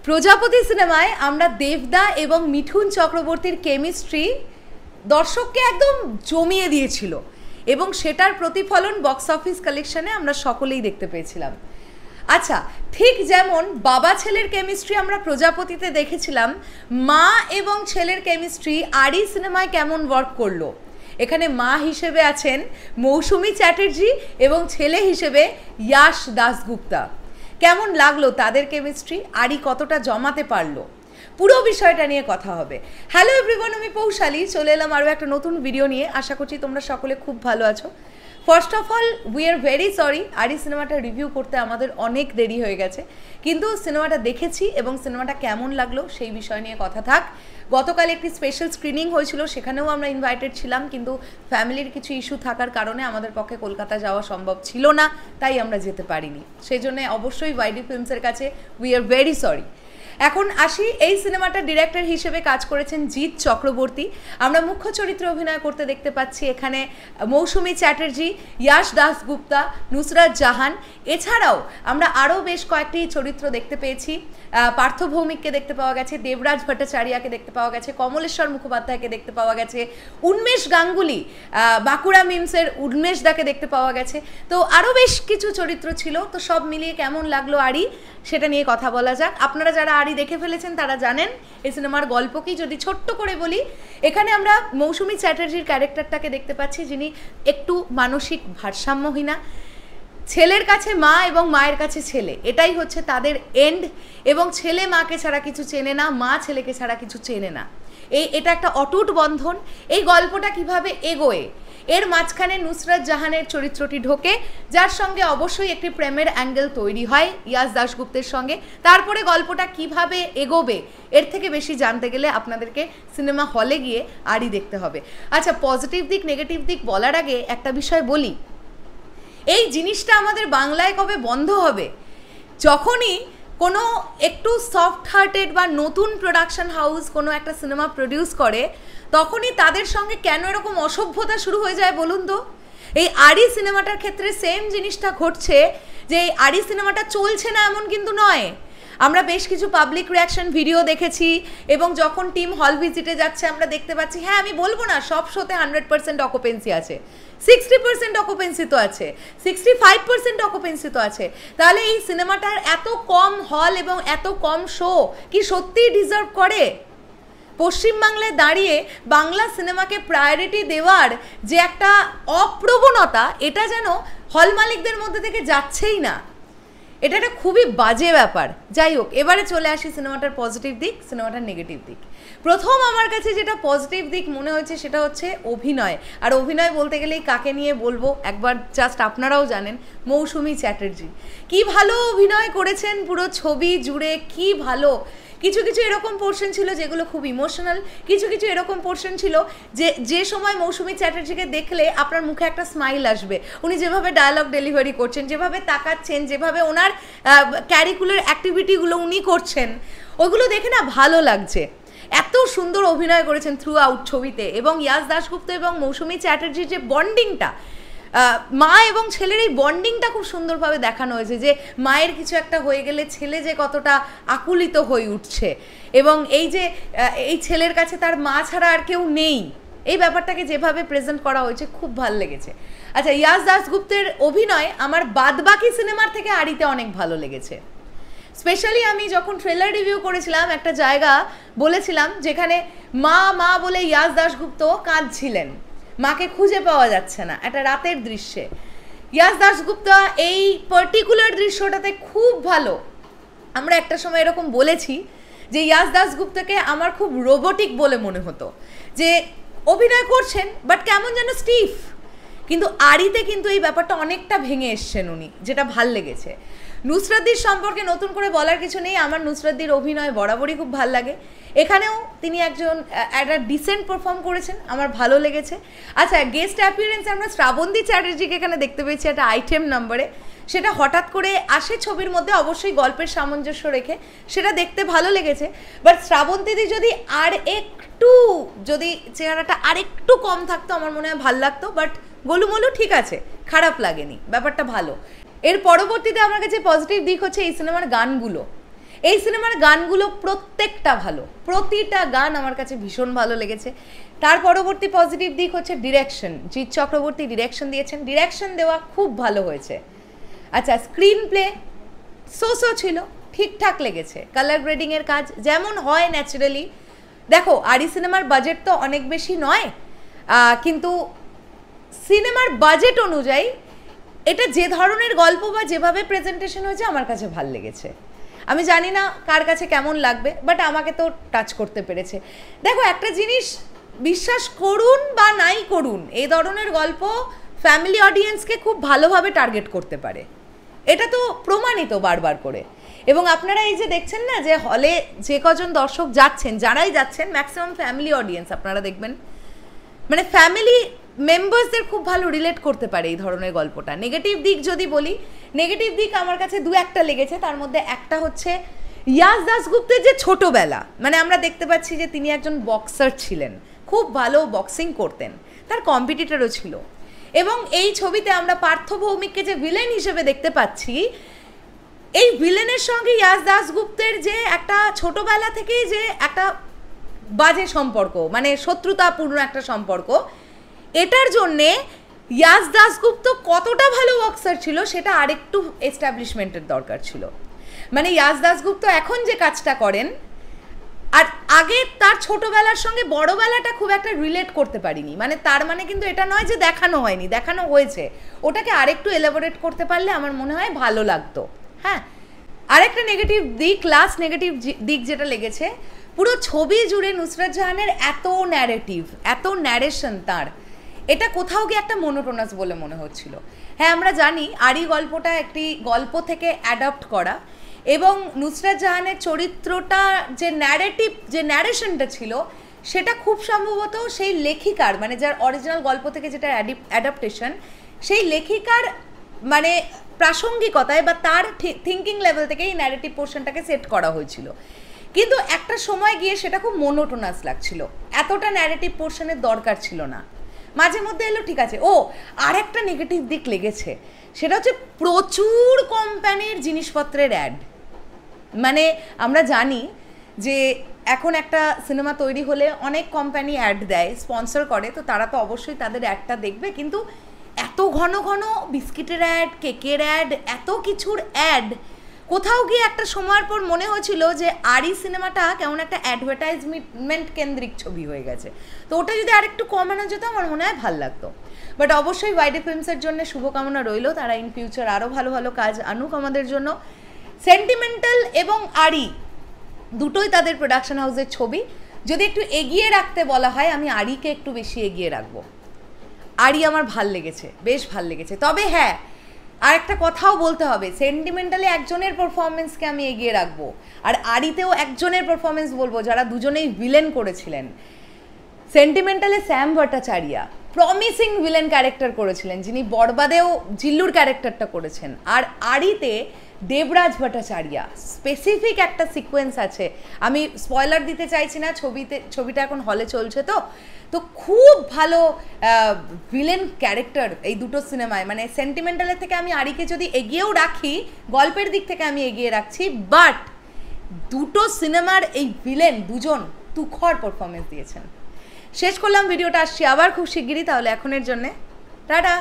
প্রজাপতি সিনেমায় আমরা দেবদা এবং মিঠুন চক্রবর্তীর কেমিস্ট্রি দর্শককে একদম জমিয়ে দিয়েছিল এবং সেটার প্রতিফলন বক্স অফিস কালেকশনে আমরা সকলেই দেখতে পেয়েছিলাম। আচ্ছা, ঠিক যেমন বাবা ছেলের কেমিস্ট্রি আমরা প্রজাপতিতে দেখেছিলাম, মা এবং ছেলের কেমিস্ট্রি আড়ি সিনেমায় কেমন ওয়ার্ক করলো। এখানে মা হিসেবে আছেন মৌসুমী চ্যাটার্জি এবং ছেলে হিসেবে ইয়াশ দাশগুপ্তা। কেমন লাগলো তাদের কেমিস্ট্রি, আড়ি কতটা জমাতে পারলো, পুরো বিষয়টা নিয়ে কথা হবে। হ্যালো এভরিওয়ান, আমি পৌশালী চলে এলাম আরও একটা নতুন ভিডিও নিয়ে। আশা করছি তোমরা সকলে খুব ভালো আছো। First of all we are very sorry, আড়ি সিনেমাটা রিভিউ করতে আমাদের অনেক দেরি হয়ে গেছে, কিন্তু সিনেমাটা দেখেছি এবং সিনেমাটা কেমন লাগলো সেই বিষয় নিয়ে কথা থাক। গতকাল একটি স্পেশাল স্ক্রিনিং হয়েছিল, সেখানেও আমরা ইনভাইটেড ছিলাম, কিন্তু ফ্যামিলির কিছু ইস্যু থাকার কারণে আমাদের পক্ষে কলকাতা যাওয়া সম্ভব ছিল না, তাই আমরা যেতে পারিনি। সেই জন্য অবশ্যই ওয়াইডি ফিল্মসের কাছে উই আর ভেরি সরি। এখন আসি, এই সিনেমাটার ডিরেক্টর হিসেবে কাজ করেছেন জিৎ চক্রবর্তী। আমরা মুখ্য চরিত্রে অভিনয় করতে দেখতে পাচ্ছি এখানে মৌসুমী চ্যাটার্জি, ইয়াশ দাশগুপ্তা, নুসরাত জাহান। এছাড়াও আমরা আরও বেশ কয়েকটি চরিত্র দেখতে পেয়েছি। পার্থ ভৌমিককে দেখতে পাওয়া গেছে, দেবরাজ ভট্টাচার্যকে দেখতে পাওয়া গেছে, কমলেশ্বর মুখোপাধ্যায়কে দেখতে পাওয়া গেছে, উন্মেষ গাঙ্গুলি, বাঁকুড়া মিমসের উন্মেষ দাকে দেখতে পাওয়া গেছে। তো আরও বেশ কিছু চরিত্র ছিল। তো সব মিলিয়ে কেমন লাগলো আড়ি, সেটা নিয়ে কথা বলা যাক। আপনারা যারা আড়ি দেখে ফেলেছেন তারা জানেন এই সিনেমার গল্প কি। যদি ছোট্ট করে বলি, এখানে আমরা মৌসুমী চ্যাটার্জির ক্যারেক্টারটাকে দেখতে পাচ্ছি, যিনি একটু মানসিক ভারসাম্যহীনা। ছেলের কাছে মা এবং মায়ের কাছে ছেলে, এটাই হচ্ছে তাদের এন্ড। এবং ছেলে মাকে ছাড়া কিছু চেনে না, মা ছেলেকে ছাড়া কিছু চেনে না। এটা একটা অটুট বন্ধন। এই গল্পটা কিভাবে এগোয়, এর মাঝখানে নুসরাত জাহানের চরিত্রটি ঢোকে, যার সঙ্গে অবশ্যই একটি প্রেমের অ্যাঙ্গেল তৈরি হয় ইয়াশ দাশগুপ্তের সঙ্গে। তারপরে গল্পটা কিভাবে এগোবে, এর থেকে বেশি জানতে গেলে আপনাদেরকে সিনেমা হলে গিয়ে আড়ি দেখতে হবে। আচ্ছা, পজিটিভ দিক নেগেটিভ দিক বলার আগে একটা বিষয় বলি। এই জিনিসটা আমাদের বাংলায় কবে বন্ধ হবে? যখনই কোনো একটু সফট হার্টেড বা নতুন প্রোডাকশন হাউস কোনো একটা সিনেমা প্রডিউস করে, তখনই তাদের সঙ্গে কেন এরকম অসভ্যতা শুরু হয়ে যায় বলুন তো? এই আড়ি সিনেমাটার ক্ষেত্রে সেম জিনিসটা ঘটছে, যে এই আড়ি সিনেমাটা চলছে না এমন কিন্তু নয়। আমরা বেশ কিছু পাবলিক রিয়াকশন ভিডিও দেখেছি এবং যখন টিম হল ভিজিটে যাচ্ছে আমরা দেখতে পাচ্ছি, হ্যাঁ আমি বলবো না সব শোতে 100% অকুপেন্সি আছে, 60% অকুপেন্সি তো আছে, 65% অকুপেন্সি তো আছে। তাহলে এই সিনেমাটার এত কম হল এবং এত কম শো কি সত্যিই ডিজার্ভ করে? পশ্চিমবাংলায় দাঁড়িয়ে বাংলা সিনেমাকে প্রায়োরিটি দেওয়ার যে একটা অপ্রবণতা, এটা যেন হল মালিকদের মধ্যে থেকে যাচ্ছেই না। এটা একটা খুবই বাজে ব্যাপার। যাই হোক, এবারে চলে আসি সিনেমাটার পজিটিভ দিক, সিনেমাটার নেগেটিভ দিক। প্রথম আমার কাছে যেটা পজিটিভ দিক মনে হয়েছে সেটা হচ্ছে অভিনয়। আর অভিনয় বলতে গেলেই কাকে নিয়ে বলবো, একবার জাস্ট আপনারাও জানেন, মৌসুমী চ্যাটার্জি কি ভালো অভিনয় করেছেন পুরো ছবি জুড়ে, কি ভালো। কিছু কিছু এরকম পোর্শন ছিল যেগুলো খুব ইমোশনাল, কিছু কিছু এরকম পোর্শন ছিল যে সময় মৌসুমী চ্যাটার্জিকে দেখলে আপনার মুখে একটা স্মাইল আসবে। উনি যেভাবে ডায়ালগ ডেলিভারি করছেন, যেভাবে তাকাচ্ছেন, যেভাবে ওনার ক্যারিকুলার অ্যাক্টিভিটিগুলো উনি করছেন, ওইগুলো দেখে না ভালো লাগছে। এত সুন্দর অভিনয় করেছেন থ্রু আউট ছবিতে। এবং ইয়াশ দাশগুপ্ত এবং মৌসুমী চ্যাটার্জির যে বন্ডিংটা, মা এবং ছেলের এই বন্ডিংটা খুব সুন্দরভাবে দেখানো হয়েছে, যে মায়ের কিছু একটা হয়ে গেলে ছেলে যে কতটা আকুলিত হয়ে উঠছে, এবং এই ছেলের কাছে তার মা ছাড়া আর কেউ নেই, এই ব্যাপারটাকে যেভাবে প্রেজেন্ট করা হয়েছে খুব ভালো লেগেছে। আচ্ছা, ইয়াশ দাশগুপ্তের অভিনয় আমার বাদবাকি সিনেমার থেকে আড়িতে অনেক ভালো লেগেছে। স্পেশালি আমি যখন ট্রেলার রিভিউ করেছিলাম, একটা জায়গা বলেছিলাম যেখানে মা মা বলে ইয়াশ দাশগুপ্ত কাঁদছিলেন, মাকে খুঁজে পাওয়া যাচ্ছে না, একটা রাতের দৃশ্যে। ইয়াশ দাশগুপ্তা এই পার্টিকুলার দৃশ্যটাতে খুব ভালো। আমরা একটা সময় এরকম বলেছি যে ইয়াশ দাশগুপ্তাকে আমার খুব রোবোটিক বলে মনে হতো, যে অভিনয় করছেন বাট কেমন যেন স্টিফ। কিন্তু আড়িতে কিন্তু এই ব্যাপারটা অনেকটা ভেঙে এসছেন উনি, যেটা ভাল লেগেছে। নুসরাতদির সম্পর্কে নতুন করে বলার কিছু নেই, আমার নুসরাতদির অভিনয় বরাবরই খুব ভাল লাগে। এখানেও তিনি একটা ডিসেন্ট পারফর্ম করেছেন, আমার ভালো লেগেছে। আচ্ছা, গেস্ট অ্যাপিয়ারেন্সে আমরা শ্রাবন্তী চ্যাটার্জিকে এখানে দেখতে পেয়েছি একটা আইটেম নাম্বারে। সেটা হঠাৎ করে আসে ছবির মধ্যে, অবশ্যই গল্পের সামঞ্জস্য রেখে, সেটা দেখতে ভালো লেগেছে। বাট শ্রাবন্তীদি যদি চেহারাটা আর একটু কম থাকতো আমার মনে হয় ভাল লাগতো। বাট গোলুমলু ঠিক আছে, খারাপ লাগেনি, ব্যাপারটা ভালো। এর পরবর্তীতে আমার কাছে পজিটিভ দিক হচ্ছে এই সিনেমার গানগুলো। এই সিনেমার গানগুলো প্রত্যেকটা ভালো, প্রতিটা গান আমার কাছে ভীষণ ভালো লেগেছে। তার পরবর্তী পজিটিভ দিক হচ্ছে ডিরেকশন। জিৎ চক্রবর্তী ডিরেকশন দিয়েছেন, ডিরেকশন দেওয়া খুব ভালো হয়েছে। আচ্ছা, স্ক্রিন প্লে সো ছিল, ঠিকঠাক লেগেছে। কালার গ্রেডিংয়ের কাজ যেমন হয় ন্যাচারালি। দেখো, আরি সিনেমার বাজেট তো অনেক বেশি নয়, কিন্তু সিনেমার বাজেট অনুযায়ী এটা যে ধরনের গল্প বা যেভাবে প্রেজেন্টেশন হয়েছে আমার কাছে ভাল লেগেছে। আমি জানি না কার কাছে কেমন লাগবে, বাট আমাকে তো টাচ করতে পেরেছে। দেখো, একটা জিনিস বিশ্বাস করুন বা নাই করুন, এই ধরনের গল্প ফ্যামিলি অডিয়েন্সকে খুব ভালোভাবে টার্গেট করতে পারে, এটা তো প্রমাণিত বারবার করে। এবং আপনারা এই যে দেখছেন না, যে হলে যে কজন দর্শক যাচ্ছেন, যারাই যাচ্ছেন ম্যাক্সিমাম ফ্যামিলি অডিয়েন্স, আপনারা দেখবেন মানে ফ্যামিলি মেম্বার্সদের খুব ভালো রিলেট করতে পারে এই ধরনের গল্পটা। নেগেটিভ দিক যদি বলি, নেগেটিভ দিক আমার কাছে দু একটা লেগেছে। তার মধ্যে একটা হচ্ছে ইয়াশ দাশগুপ্তের যে ছোটোবেলা, মানে আমরা দেখতে পাচ্ছি যে তিনি একজন বক্সার ছিলেন, খুব ভালো বক্সিং করতেন, তার কম্পিটিটরও ছিল। এবং এই ছবিতে আমরা পার্থ ভৌমিককে যে ভিলেন হিসেবে দেখতে পাচ্ছি, এই ভিলেনের সঙ্গে ইয়াশ দাশগুপ্তের যে একটা ছোটোবেলা থেকেই যে একটা বাজে সম্পর্ক, মানে শত্রুতাপূর্ণ একটা সম্পর্ক, এটার জন্যে ইয়াশ দাশগুপ্ত কতটা ভালো বক্সার ছিল সেটা আরেকটু এস্টাবলিশমেন্টের দরকার ছিল। মানে ইয়াশ দাশগুপ্ত এখন যে কাজটা করেন, আর আগে তার ছোটোবেলার সঙ্গে বড়োবেলাটা খুব একটা রিলেট করতে পারিনি। মানে তার মানে কিন্তু এটা নয় যে দেখানো হয়নি, দেখানো হয়েছে, ওটাকে আরেকটু এলাবোরেট করতে পারলে আমার মনে হয় ভালো লাগতো। হ্যাঁ, আরেকটা নেগেটিভ দিক, লাস্ট নেগেটিভ দিক যেটা লেগেছে, পুরো ছবি জুড়ে নুসরাত জাহানের এত ন্যারেটিভ, এত ন্যারেশন তার, এটা কোথাও গিয়ে একটা মোনোটোনাস বলে মনে হচ্ছিল। হ্যাঁ, আমরা জানি আরি গল্পটা একটি গল্প থেকে অ্যাডাপ্ট করা, এবং নুসরাত জাহানের চরিত্রটা যে ন্যারেটিভ, যে ন্যারেশনটা ছিল, সেটা খুব সম্ভবত সেই লেখিকার, মানে যার অরিজিনাল গল্প থেকে যেটা অ্যাডাপ্টেশন, সেই লেখিকার মানে প্রাসঙ্গিকতায় বা তার থিঙ্কিং লেভেল থেকে এই ন্যারেটিভ পোর্শনটাকে সেট করা হয়েছিল। কিন্তু একটা সময় গিয়ে সেটা খুব মোনোটোনাস লাগছিল, এতটা ন্যারেটিভ পোর্শনের দরকার ছিল না, মাঝে মধ্যে এলো ঠিক আছে। ও, আর একটা নেগেটিভ দিক লেগেছে, সেটা হচ্ছে প্রচুর কোম্পানির জিনিসপত্রের অ্যাড। মানে আমরা জানি যে এখন একটা সিনেমা তৈরি হলে অনেক কোম্পানি অ্যাড দেয়, স্পন্সর করে, তো তারা তো অবশ্যই তাদের অ্যাডটা দেখবে, কিন্তু এত ঘন ঘন বিস্কিটের অ্যাড, কেকের অ্যাড, এত কিছুর অ্যাড, কোথাও গিয়ে একটা সময়ের পর মনে হয়েছিল যে আরি সিনেমাটা কেমন একটা অ্যাডভার্টাইজমেন্ট কেন্দ্রিক ছবি হয়ে গেছে। তো ওটা যদি আরেকটু কমানো যেত আমার মনে হয় ভালো লাগতো। বাট অবশ্যই ওয়াইডি ফিল্মসের জন্য শুভকামনা রইল, তারা ইন ফিউচার আরও ভালো ভালো কাজ আনুক আমাদের জন্য। সেন্টিমেন্টাল এবং আরি দুটোই তাদের প্রোডাকশন হাউসের ছবি, যদি একটু এগিয়ে রাখতে বলা হয় আমি আরিকে একটু বেশি এগিয়ে রাখবো। আরি আমার ভাল লেগেছে, বেশ ভাল লেগেছে। তবে হ্যাঁ, আর একটা কথাও বলতে হবে, সেন্টিমেন্টালে একজনের পারফরমেন্সকে আমি এগিয়ে রাখবো, আর আরিতেও একজনের পারফরমেন্স বলবো, যারা দুজনেই ভিলেন করেছিলেন। সেন্টিমেন্টালে শ্যাম ভট্টাচার্য প্রমিসিং ভিলেন ক্যারেক্টার করেছিলেন, যিনি বরবাদেও জিল্লুর ক্যারেক্টারটা করেছেন। আর আরিতে দেবরাজ ভট্টাচার্য, স্পেসিফিক একটা সিকোয়েন্স আছে, আমি স্পয়লার দিতে চাইছি না, ছবিটা এখন হলে চলছে, তো খুব ভালো ভিলেন ক্যারেক্টার এই দুটো সিনেমায়। মানে সেন্টিমেন্টালের থেকে আমি আরিকে যদি এগিয়েও রাখি, গল্পের দিক থেকে আমি এগিয়ে রাখছি, বাট দুটো সিনেমার এই ভিলেন দুজন তুখর পারফরমেন্স দিয়েছেন। শেষ করলাম ভিডিওটা, আসছি আবার খুব শিগগিরই, তাহলে এখনের জন্যে টাটা।